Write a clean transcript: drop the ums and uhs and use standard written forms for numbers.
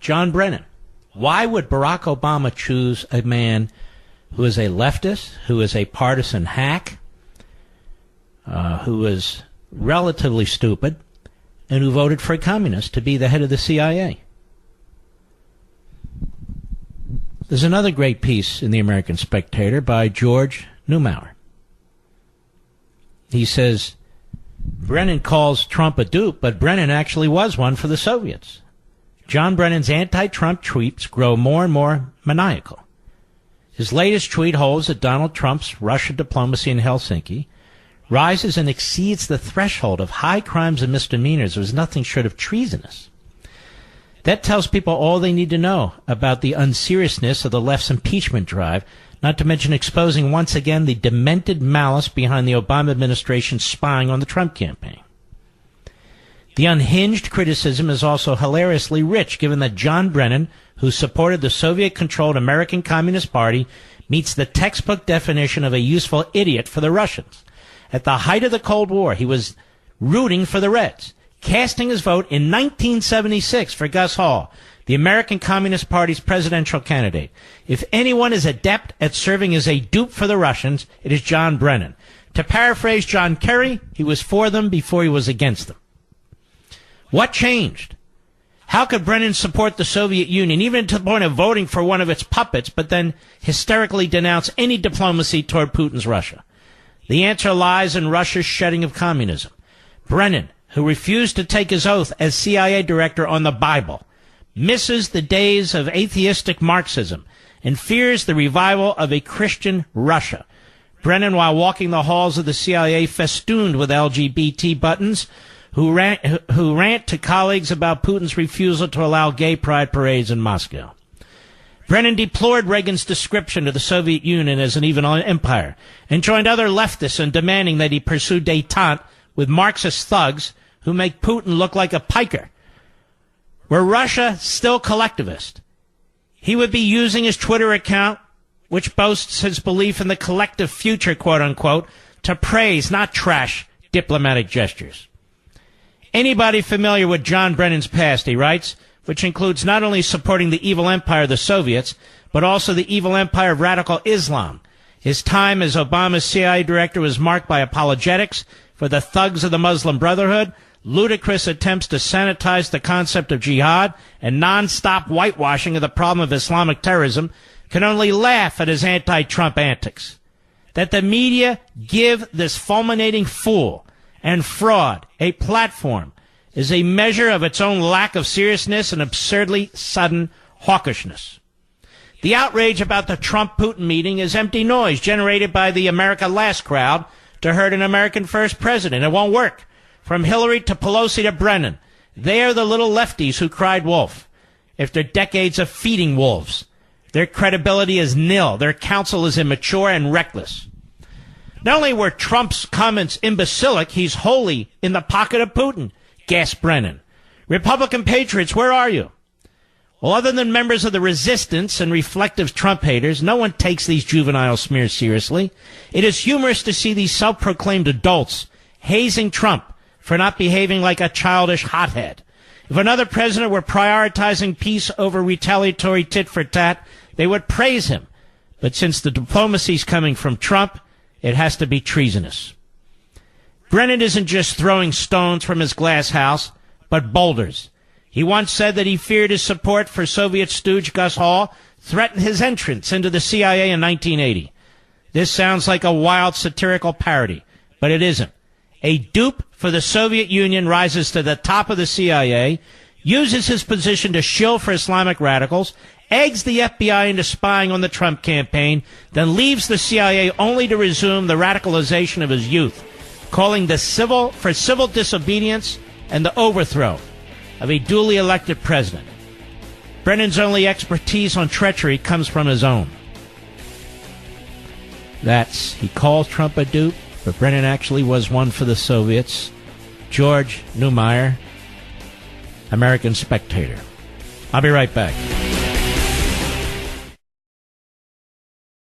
John Brennan. Why would Barack Obama choose a man who is a leftist, who is a partisan hack, who is relatively stupid, and who voted for a communist to be the head of the CIA? There's another great piece in the American Spectator by George Neumauer. He says, Brennan calls Trump a dupe, but Brennan actually was one for the Soviets. John Brennan's anti-Trump tweets grow more and more maniacal. His latest tweet holds that Donald Trump's Russia diplomacy in Helsinki rises and exceeds the threshold of high crimes and misdemeanors. It was nothing short of treasonous. That tells people all they need to know about the unseriousness of the left's impeachment drive, not to mention exposing once again the demented malice behind the Obama administration spying on the Trump campaign. The unhinged criticism is also hilariously rich, given that John Brennan, who supported the Soviet-controlled American Communist Party, meets the textbook definition of a useful idiot for the Russians. At the height of the Cold War, he was rooting for the Reds, casting his vote in 1976 for Gus Hall, the American Communist Party's presidential candidate. If anyone is adept at serving as a dupe for the Russians, it is John Brennan. To paraphrase John Kerry, he was for them before he was against them. What changed? How could Brennan support the Soviet Union, even to the point of voting for one of its puppets, but then hysterically denounce any diplomacy toward Putin's Russia? The answer lies in Russia's shedding of communism. Brennan, who refused to take his oath as CIA director on the Bible, misses the days of atheistic Marxism and fears the revival of a Christian Russia. Brennan, while walking the halls of the CIA festooned with LGBT buttons, who rant to colleagues about Putin's refusal to allow gay pride parades in Moscow. Brennan deplored Reagan's description of the Soviet Union as an evil empire and joined other leftists in demanding that he pursue détente with Marxist thugs who make Putin look like a piker. Were Russia still collectivist, he would be using his Twitter account, which boasts his belief in the collective future, quote-unquote, to praise, not trash, diplomatic gestures. Anybody familiar with John Brennan's past, he writes, which includes not only supporting the evil empire of the Soviets, but also the evil empire of radical Islam. His time as Obama's CIA director was marked by apologetics for the thugs of the Muslim Brotherhood, ludicrous attempts to sanitize the concept of jihad, and non-stop whitewashing of the problem of Islamic terrorism. Can only laugh at his anti-Trump antics. That the media give this fulminating fool and fraud a platform is a measure of its own lack of seriousness and absurdly sudden hawkishness. The outrage about the Trump-Putin meeting is empty noise generated by the America Last crowd to hurt an American first president. It won't work. From Hillary to Pelosi to Brennan, they are the little lefties who cried wolf. After decades of feeding wolves, their credibility is nil. Their counsel is immature and reckless. Not only were Trump's comments imbecilic, he's wholly in the pocket of Putin, gasped Brennan. Republican patriots, where are you? Well, other than members of the resistance and reflective Trump haters, no one takes these juvenile smears seriously. It is humorous to see these self-proclaimed adults hazing Trump for not behaving like a childish hothead. If another president were prioritizing peace over retaliatory tit-for-tat, they would praise him. But since the diplomacy's coming from Trump, it has to be treasonous. Brennan isn't just throwing stones from his glass house, but boulders. He once said that he feared his support for Soviet stooge Gus Hall threatened his entrance into the CIA in 1980. This sounds like a wild satirical parody, but it isn't. A dupe for the Soviet Union rises to the top of the CIA, uses his position to shill for Islamic radicals, eggs the FBI into spying on the Trump campaign, then leaves the CIA only to resume the radicalization of his youth, calling for civil disobedience and the overthrow of a duly elected president. Brennan's only expertise on treachery comes from his own. He calls Trump a dupe, but Brennan actually was one for the Soviets. George Neumauer, American Spectator. I'll be right back.